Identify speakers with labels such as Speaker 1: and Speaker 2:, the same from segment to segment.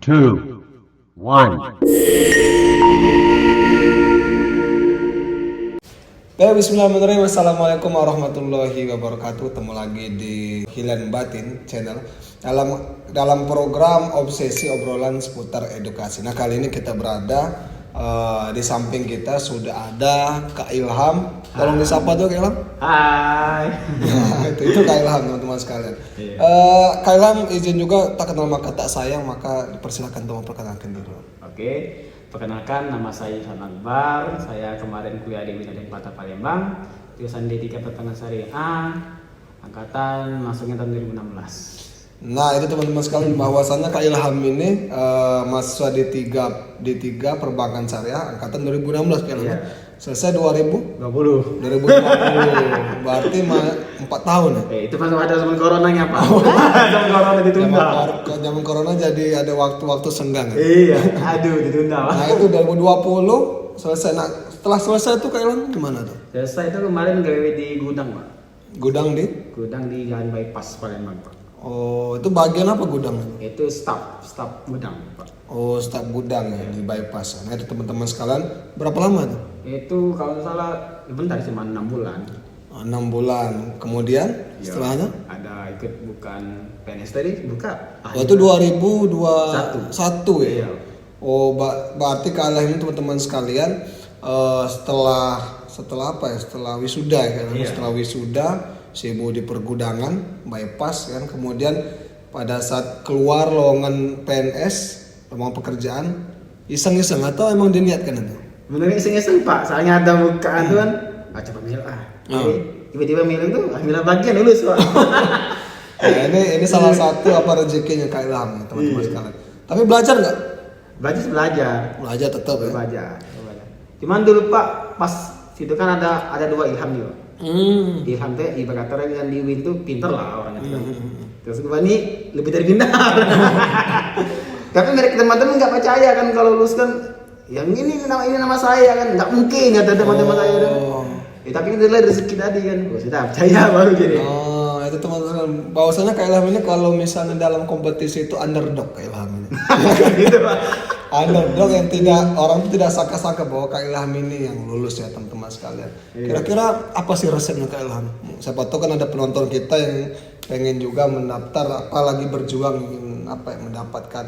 Speaker 1: two, one.
Speaker 2: Bismillahirrahmanirrahim. Assalamualaikum warahmatullahi wabarakatuh. Ketemu lagi di Hilan Batin channel dalam program obsesi obrolan seputar edukasi. Nah, kali ini kita berada di samping kita sudah ada Kak Ilham. Tolong disapa tuh Kak Ilham.
Speaker 3: Hai.
Speaker 2: itu Kak Ilham, teman-teman sekalian.
Speaker 3: Iya.
Speaker 2: Kak Ilham izin juga tak kenal maka tak sayang, maka dipersilakan untuk memperkenalkan diri.
Speaker 3: Oke, perkenalkan nama saya Ihsan Akbar. Saya kemarin kuliah di Uin Pata Palembang, jurusan D3 Pertanian Syariah A, angkatan masuknya tahun 2016.
Speaker 2: Nah, itu teman-teman sekalian, bahwasannya Kak Ilham ini mahasiswa D3 Perbankan Syariah angkatan 2016 Kak Ilham.
Speaker 3: Iya.
Speaker 2: Selesai 2020.
Speaker 3: 20.
Speaker 2: Berarti 4 tahun ya.
Speaker 3: Itu pas ada zaman coronanya, Pak. Zaman corona ditunda.
Speaker 2: Zaman corona jadi ada waktu-waktu senggang ya.
Speaker 3: Iya, aduh ditunda, Pak.
Speaker 2: Nah, itu 2020 selesai. Nah, setelah selesai itu Kak Ilham gimana tuh?
Speaker 3: Selesai itu kemarin gawe di gudang, Pak.
Speaker 2: Gudang di?
Speaker 3: Gudang di Jalan Bypass Palembang, Pak.
Speaker 2: Oh, itu bagian apa gudang?
Speaker 3: Itu staff gudang, Pak.
Speaker 2: Oh, staf gudang ya di bypass. Nah, itu teman-teman sekalian, berapa lama tuh?
Speaker 3: Itu kalau nggak salah bentar cuma 6 bulan.
Speaker 2: 6 bulan. Kemudian setelahnya?
Speaker 3: Ada ikut bukan PNS tadi buka.
Speaker 2: Oh, itu 2021 ya?
Speaker 3: Iya.
Speaker 2: Oh, berarti kalian ini teman-teman sekalian setelah apa ya? Setelah wisuda ya kan?
Speaker 3: Iya.
Speaker 2: Setelah wisuda sibuk di pergudangan bypass kan, kemudian pada saat keluar lowongan PNS, lowongan pekerjaan, iseng-iseng atau emang diniatkan itu?
Speaker 3: Bener iseng-iseng, Pak. Soalnya ada bukaan tuh kan. Coba milih Jadi, tiba-tiba milih tuh, milih bagian lulus, Pak.
Speaker 2: Nah, ini salah satu apa rezekinya Kak Ilham teman-teman sekalian. Tapi belajar nggak?
Speaker 3: Belajar.
Speaker 2: Belajar tetap ya.
Speaker 3: Belajar. Cuman dulu, Pak, pas situ kan ada 2 Ilham nih, Pak. Ilham teh ibaratnya yang di Win tuh pinter lah orangnya tuh. Terus gue ini lebih dari pintar. Tapi mereka teman-teman nggak percaya kan kalau lulus kan yang ini nama saya kan nggak mungkin kata teman-teman saya kan. Tapi itu adalah rezeki tadi kan. Gue sudah percaya baru jadi.
Speaker 2: Oh, itu teman-teman. Bahwasanya Kak Ilham ini kalau misalnya dalam kompetisi itu underdog Kak Ilham ini.
Speaker 3: Gitu, Pak.
Speaker 2: Underdog yang orang tidak sangka-sangka bahwa Kak Ilham ini yang lulus ya teman-teman sekalian. Kira-kira apa sih resepnya Kak Ilham? Siapa tahu kan ada penonton kita yang pengen juga mendaftar, apalagi berjuang ingin mendapatkan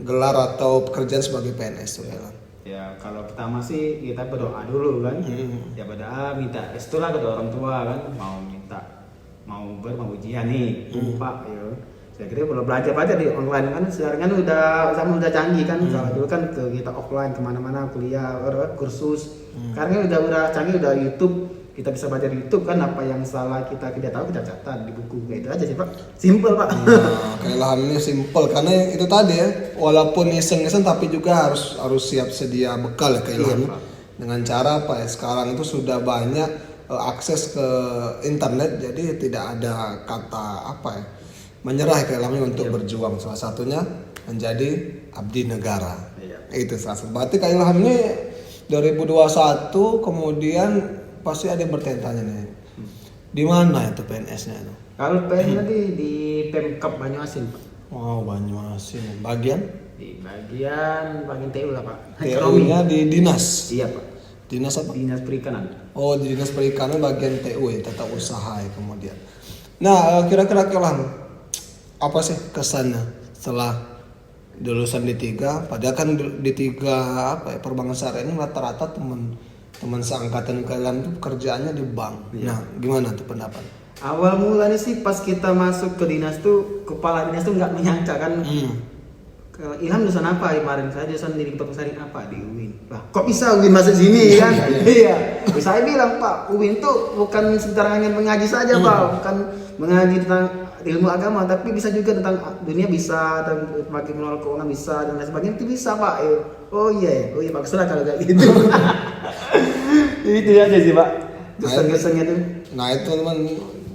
Speaker 2: gelar atau pekerjaan sebagai PNS tuh Kak Ilham.
Speaker 3: Ya kalau pertama sih kita berdoa dulu kan. Ya berdoa minta restu lah kedua orang tua kan, mau ujian nih, Pak ya. Saya kira perlu belajar di online kan, sekarang kan udah canggih kan. Kalau dulu kan kita offline kemana-mana kuliah, kursus. Sekarang kan udah canggih, udah YouTube. Kita bisa baca di YouTube kan, apa yang salah kita tidak tahu kita catat di buku. Kayak itu aja sih, Pak. Simple, Pak.
Speaker 2: Nah, Kak Ilham ini simple karena itu tadi ya, walaupun iseng-iseng tapi juga harus siap sedia bekal ya Kak Ilham.
Speaker 3: Iya, Pak.
Speaker 2: Dengan cara apa ya? Sekarang itu sudah banyak akses ke internet, jadi tidak ada kata menyerah Kak Ilham untuk berjuang. Salah satunya menjadi abdi negara.
Speaker 3: Iya.
Speaker 2: Itu salah satu. Berarti Kak Ilham ini 2021 kemudian pasti ada yang bertanya nih. Di mana itu PNS-nya itu?
Speaker 3: Kalau PNS di Pemkab Banyuasin, Pak.
Speaker 2: Oh, Banyuasin. Bagian?
Speaker 3: Di bagian TU lah, Pak.
Speaker 2: TU-nya di dinas.
Speaker 3: Iya, Pak.
Speaker 2: Dinas apa?
Speaker 3: Dinas Perikanan.
Speaker 2: Oh, di Dinas Perikanan bagian TU ya, tata usaha ya kemudian. Nah, kira-kira Ilham, apa sih kesannya setelah lulusan D3? Padahal kan D3 Perbankan Syariah ini rata-rata teman seangkatan kalian tuh kerjaannya di bank.
Speaker 3: Iya.
Speaker 2: Nah, gimana tuh pendapat?
Speaker 3: Awal mulanya sih pas kita masuk ke dinas tuh, kepala dinas tuh nggak menyangka kan. Ilham jurusan apa kemarin? Saya jurusan di Perpustakaan apa di UIN. Lah, kok bisa UIN masuk sini kan? Iya. Saya bilang, Pak, UIN tuh bukan sekedar hanya mengaji saja, Pak, bukan mengaji tentang ilmu agama, tapi bisa juga tentang dunia bisa, dan bagi mengelola keuangan bisa dan lain sebagainya itu bisa, Pak. Oh iya, bagus lah kalau kayak gitu. Itu aja sih, Pak. Kesan-kesannya tuh.
Speaker 2: Nah, itu teman.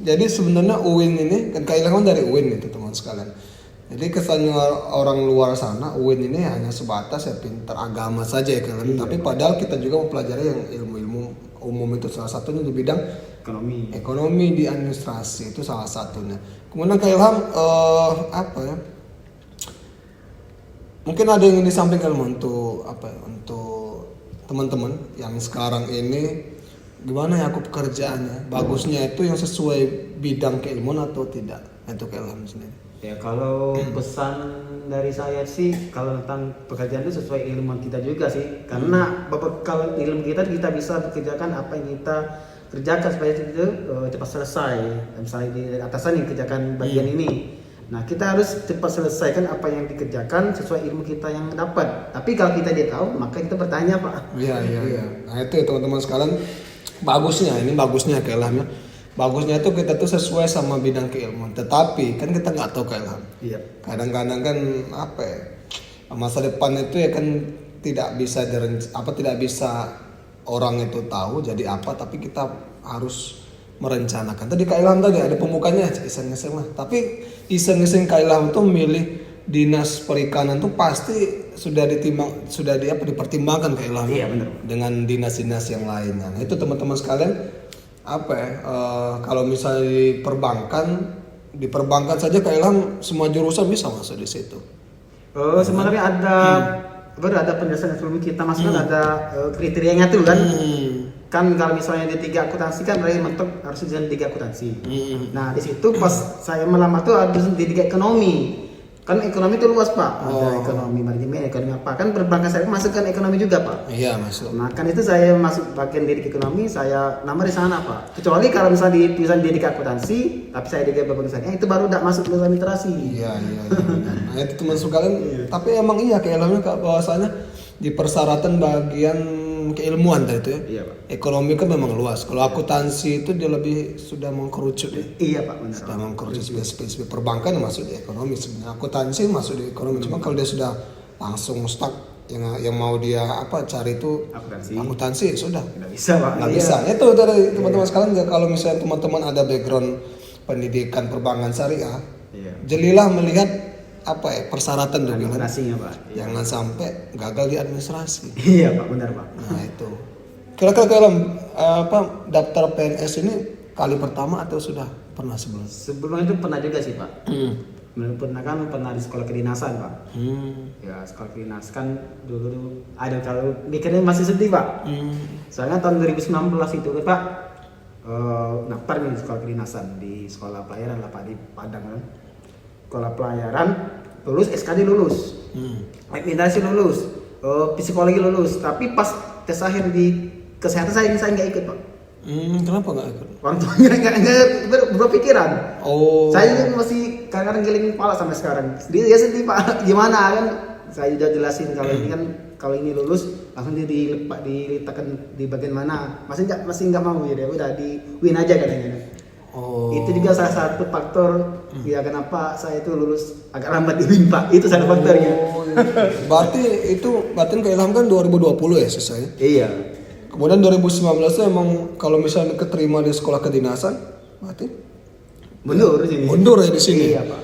Speaker 2: Jadi sebenarnya UIN ini kan Kak Ilham dari UIN itu teman sekalian. Jadi kesannya orang luar sana UIN ini hanya sebatas ya pintar agama saja ya kan. Tapi padahal kita juga mempelajari yang ilmu-ilmu umum itu, salah satunya di bidang ekonomi di administrasi itu salah satunya. Kemudian Kak Ilham mungkin ada yang disampaikan untuk apa ya, untuk teman-teman yang sekarang ini gimana ya aku pekerjaannya, bagusnya itu yang sesuai bidang keilmuan atau tidak, itu ke Ilham sendiri.
Speaker 3: Ya kalau pesan dari saya sih kalau tentang pekerjaan itu sesuai ilmu kita juga sih, karena kalau ilmu kita bisa bekerjakan apa yang kita kerjakan supaya itu cepat selesai. Misalnya di atasan yang kerjakan bagian ini, nah kita harus cepat selesaikan apa yang dikerjakan sesuai ilmu kita yang dapat. Tapi kalau kita dia tahu maka kita bertanya Pak.
Speaker 2: Iya. Nah itu teman-teman sekalian, bagusnya ke Ilham ya. Bagusnya itu kita tuh sesuai sama bidang keilmuan, tetapi kan kita nggak tahu ke Ilham.
Speaker 3: Iya.
Speaker 2: Kadang-kadang kan apa ya, masa depan itu ya kan tidak bisa orang itu tahu jadi apa, tapi kita harus merencanakan. Tadi Kak Ilham tadi ada pembukanya iseng-iseng lah, tapi iseng-iseng Kak Ilham tuh milih dinas perikanan tuh pasti sudah dipertimbangkan Kak Ilham.
Speaker 3: Iya, benar.
Speaker 2: Dengan dinas-dinas yang lainnya. Nah, itu teman-teman sekalian kalau misalnya di perbankan saja Kak Ilham semua jurusan bisa masuk di situ.
Speaker 3: Sebenarnya ada penjelasan sebelum kita masuk ada kriterianya tuh kan. Kan kalau misalnya di 3 akuntansi kan berarti mentok harus di 3 akuntansi. Nah di situ pas saya melamar tuh harus di 3 ekonomi. Kan ekonomi itu luas Pak, ada ekonomi manajemen, ekonomi apa, kan perbankan saya masukkan ekonomi juga Pak.
Speaker 2: Iya masuk.
Speaker 3: Nah kan itu saya masuk bagian didik ekonomi, saya nama di sana Pak. Kecuali kalau misalnya di tulisan didik akuntansi, tapi saya di perbankan saya itu baru tidak masuk tulisan literasi.
Speaker 2: Iya. Nah itu teman sekalian, tapi emang iya keilmuannya Kak, bahwasanya di persyaratan bagian keilmuan tadi itu ya.
Speaker 3: Iya Pak.
Speaker 2: Ekonomi kan memang luas. Kalau akuntansi itu dia lebih sudah mengkerucut ya.
Speaker 3: Iya Pak benar.
Speaker 2: Sudah mengkerucut spesifik perbankan masuk di ekonomi sebenarnya. Akuntansi masuk di ekonomi. Cuma kalau dia sudah langsung stuck yang mau dia cari itu akuntansi sudah.
Speaker 3: Nggak bisa Pak.
Speaker 2: Nggak bisa. Itu dari teman-teman sekalian, kalau misalnya teman-teman ada background pendidikan perbankan syariah, jelilah melihat persyaratan dulu kan.
Speaker 3: Pak.
Speaker 2: Jangan sampai gagal di administrasi.
Speaker 3: Iya Pak, benar Pak.
Speaker 2: Nah itu. Kira-kira dalam daftar PNS ini kali pertama atau sudah pernah sebelum?
Speaker 3: Sebelumnya itu pernah juga sih Pak. Pernah di sekolah kedinasan Pak. Ya sekolah kedinasan kan dulu ada, kalau mikirnya masih sedih Pak. Soalnya tahun 2019 itu kan Pak, daftar nih sekolah kedinasan di sekolah pelayaran lah Pak di Padang kan. Sekolah pelayaran lulus, SKD lulus, administrasi lulus, psikologi lulus, tapi pas tes akhir di kesehatan saya nggak ikut Pak.
Speaker 2: Kenapa nggak ikut?
Speaker 3: Orang tuanya nggak berpikiran. Saya masih kadang-kadang giling kepala sampai sekarang. Dia sedih Pak, gimana kan? Saya udah jelasin kalau ini kan kalau ini lulus langsung diletakkan di bagian mana? Masih nggak mau ya, udah di win aja katanya. Itu juga salah satu faktor ya kenapa saya itu lulus agak lambat di WIN Pak. Itu salah faktornya.
Speaker 2: Berarti Kak Ilham kan 2020 ya selesai.
Speaker 3: Iya.
Speaker 2: Kemudian 2019 itu emang kalau misalnya keterima di sekolah kedinasan, berarti mundur ya di sini.
Speaker 3: Iya Pak.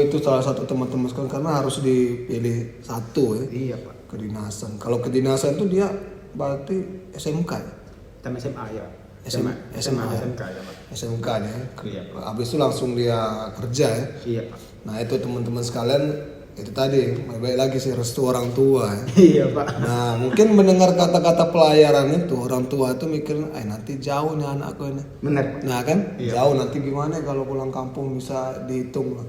Speaker 2: Itu salah satu teman-teman sekalian, karena harus dipilih satu ya.
Speaker 3: Iya Pak.
Speaker 2: Kedinasan. Kalau kedinasan itu dia berarti SMK ya.
Speaker 3: SMA ya.
Speaker 2: SMA
Speaker 3: ya Pak.
Speaker 2: SMK ya.
Speaker 3: Iya Pak.
Speaker 2: Habis itu langsung dia kerja ya.
Speaker 3: Iya Pak.
Speaker 2: Nah itu teman-teman sekalian, itu tadi baik lagi sih restu orang tua ya.
Speaker 3: Iya Pak.
Speaker 2: Nah mungkin mendengar kata-kata pelayaran itu, orang tua itu mikirin nanti jauh nih anakku ini.
Speaker 3: Benar.
Speaker 2: Nah kan
Speaker 3: Iya.
Speaker 2: jauh, nanti gimana kalau pulang kampung, bisa dihitung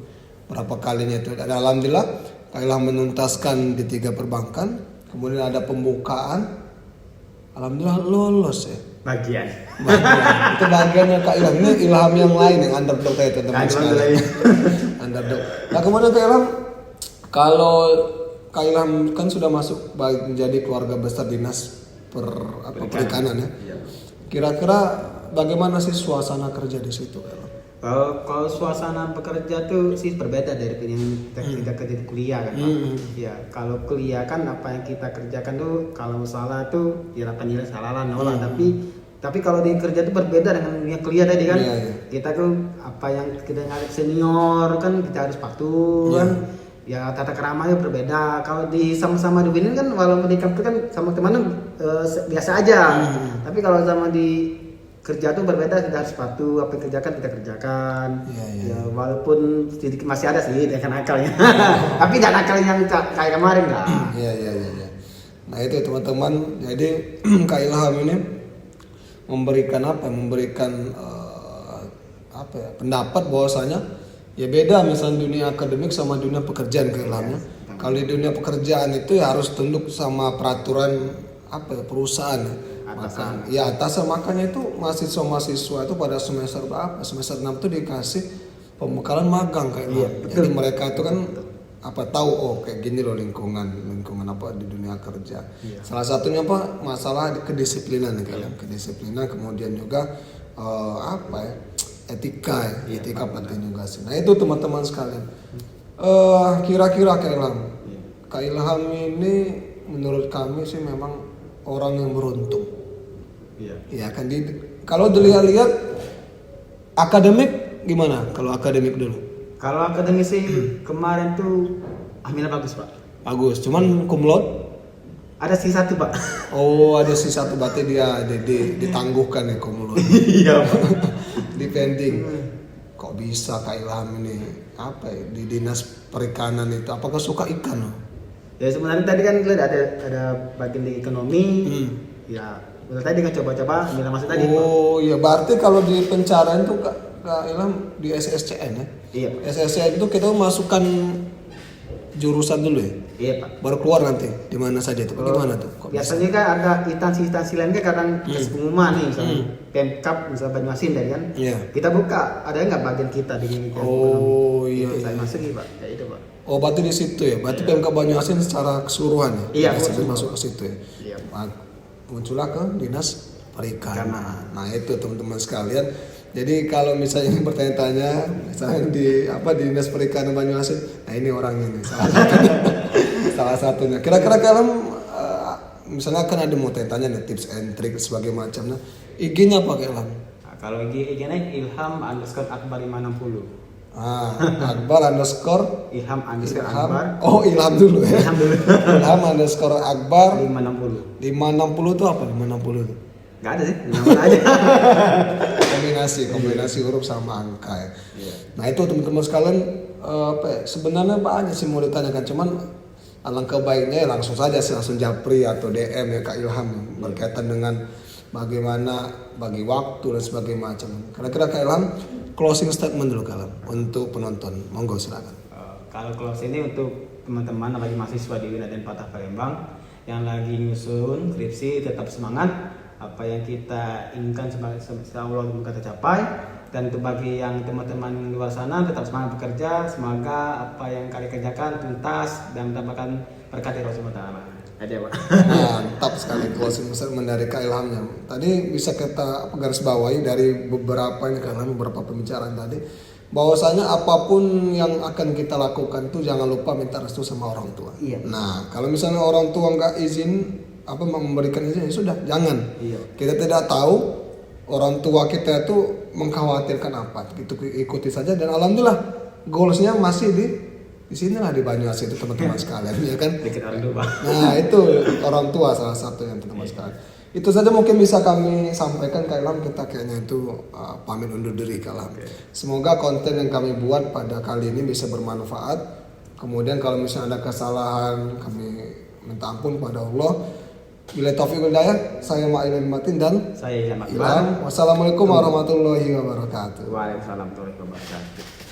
Speaker 2: berapa kalinya itu. Dan alhamdulillah Kak Ilham menuntaskan di 3 perbankan, kemudian ada pembukaan, alhamdulillah lolos ya.
Speaker 3: Bagian.
Speaker 2: Itu bagiannya Kak Ilham. Ini ilham yang lain yang underdog ya teman-teman sekalian. Underdog. Nah kemudian Kak Ilham, kalau Kak Ilham kan sudah masuk menjadi keluarga besar dinas perikanan ya.
Speaker 3: Iya.
Speaker 2: Kira-kira bagaimana sih suasana kerja di situ Kak Ilham?
Speaker 3: Kalau suasana bekerja tuh sih berbeda dari kita kerja di kuliah kan Pak. Ya kalau kuliah kan apa yang kita kerjakan tuh kalau salah tuh ya dapat nilai salah lah nolak. Tapi kalau di kerja tuh berbeda dengan yang kuliah tadi kan. Kita tuh apa yang kita ngadep senior kan kita harus patuh kan. Ya tata keramanya berbeda. Kalau di sama-sama di WIN kan walaupun di kampus kan sama teman biasa aja. Tapi kalau sama di kerja tuh berbeda, kita harus patuh, apa yang kerjakan kita kerjakan.
Speaker 2: Iya, iya.
Speaker 3: Ya walaupun sedikit masih ada sih nakalnya. Tapi tidak nakal yang kayak kemarin lah.
Speaker 2: Iya. Nah itu teman-teman, jadi Kak Ilham ini memberikan apa? Memberikan apa ya? Pendapat bahwasanya ya beda misalnya dunia akademik sama dunia pekerjaan Kak Ilhamnya. Kalau di dunia pekerjaan itu ya harus tunduk sama peraturan apa ya, perusahaan.
Speaker 3: Atasan.
Speaker 2: Atasan, makanya itu mahasiswa itu pada semester berapa? Semester 6 tuh dikasih pembekalan magang kayak
Speaker 3: Iya,
Speaker 2: gitu. Jadi mereka itu kan apa tahu oh kayak gini loh lingkungan apa di dunia kerja.
Speaker 3: Iya.
Speaker 2: Salah satunya apa? Masalah kedisiplinan nih kalian. Kedisiplinan kemudian juga apa ya? Etika ya. Etika penting juga sih. Nah, itu teman-teman sekalian. Kira-kira Kak Ilham. Kak Ilham ini menurut kami sih memang orang yang beruntung.
Speaker 3: Iya.
Speaker 2: Ya kan kalau dilihat-lihat akademik gimana? Kalau akademik dulu.
Speaker 3: Kalau akademisi sih kemarin tuh alhamdulillah bagus Pak.
Speaker 2: Bagus, cuman cum laude.
Speaker 3: Ada sih satu Pak.
Speaker 2: Oh, ada sih satu berarti dia ditangguhkan ya cum laude.
Speaker 3: Iya Pak.
Speaker 2: Depending. Kok bisa Kak Ilham ini apa ya, di dinas perikanan itu? Apakah suka ikan?
Speaker 3: Ya sebenarnya tadi kan ada bagian di ekonomi. Ya betul tadi kan coba-coba ambil masuk tadi Pak.
Speaker 2: Oh iya, berarti kalau di pencarian tuh Kak Ilham di SSCN ya?
Speaker 3: Iya Pak.
Speaker 2: SSCN itu kita masukkan jurusan dulu ya?
Speaker 3: Iya Pak.
Speaker 2: Baru keluar nanti di mana saja itu? Bagaimana tuh? Kok
Speaker 3: Biasanya kan ada instansi-instansi lain kan kadang kasih pengumuman nih misalnya Pemkap misalnya Banyuasin dari kan.
Speaker 2: Iya.
Speaker 3: Kita buka ada nggak bagian kita di
Speaker 2: Oh iya.
Speaker 3: itu saya masuki Pak. Kayak itu Pak.
Speaker 2: Oh berarti di situ ya? Berarti PMK Banyuasin secara keseluruhan ya?
Speaker 3: Iya,
Speaker 2: Sampai masuk ke situ ya?
Speaker 3: Iya.
Speaker 2: Muncullah ke dinas perikanan. Nah itu teman-teman sekalian. Jadi kalau misalnya ini bertanya-tanya, misalnya di dinas perikanan Banyuasin, nah ini orangnya nih salah satunya. Salah satunya. Kira-kira kalian misalnya kan ada mau tanya nih tips and trick sebagai macam. Nah IG-nya apa Kak Ilham?
Speaker 3: Nah, kalau IG-nya Ilham_Akbar 560.
Speaker 2: Akbar_Ilham
Speaker 3: Ilham_Akbar.
Speaker 2: Oh Ilham dulu ya.
Speaker 3: Ilham dulu.
Speaker 2: Ilham_Akbar
Speaker 3: 560.
Speaker 2: 560 itu apa 560 itu?
Speaker 3: Enggak ada sih, nama aja.
Speaker 2: kombinasi huruf sama angka ya.
Speaker 3: Iya.
Speaker 2: Nah itu teman-teman sekalian apa ya, sebenarnya banyak sih mau ditanyakan, cuman alangkah baiknya ya langsung saja sih, langsung japri atau DM ya Kak Ilham berkaitan dengan bagaimana bagi waktu dan sebagainya macam. Kira-kira Kak Ilham closing statement dulu Kak Ilham untuk penonton, monggo silakan.
Speaker 3: Kalau close ini untuk teman-teman apalagi mahasiswa di Wilayah Patah Palembang yang lagi nyusun skripsi, tetap semangat. Apa yang kita inginkan Allah kita capai, dan untuk bagi yang teman-teman di luar sana tetap semangat bekerja, semoga apa yang kalian kerjakan tuntas dan mendapatkan berkat dari Rasulullah. Ada Pak.
Speaker 2: Mantap sekali closing statement dari Kak Ilhamnya. Tadi bisa kita garis bawahi dari beberapa ini Kak Ilham, beberapa pembicaraan tadi, bahwasanya apapun yang akan kita lakukan tuh jangan lupa minta restu sama orang tua.
Speaker 3: Iya.
Speaker 2: Nah kalau misalnya orang tua nggak izin memberikan izin ya sudah jangan.
Speaker 3: Iya.
Speaker 2: Kita tidak tahu orang tua kita itu mengkhawatirkan apa, itu ikuti saja dan alhamdulillah goalsnya masih di sinilah di Banyuasin itu teman-teman sekalian ya kan.
Speaker 3: Dikit orang tua.
Speaker 2: Nah itu orang tua salah satu yang teman-teman sekalian. Itu saja mungkin bisa kami sampaikan Kak Ilham, kita kayaknya itu pamit undur diri Kak Ilham. Semoga konten yang kami buat pada kali ini bisa bermanfaat. Kemudian kalau misalnya ada kesalahan kami minta ampun pada Allah. Bila taufiq wal hidayah, saya Ma'ilin Matin dan
Speaker 3: Saya Ilham Akbar.
Speaker 2: Ilham. Wassalamualaikum warahmatullahi wabarakatuh.
Speaker 3: Waalaikumsalam warahmatullahi wabarakatuh.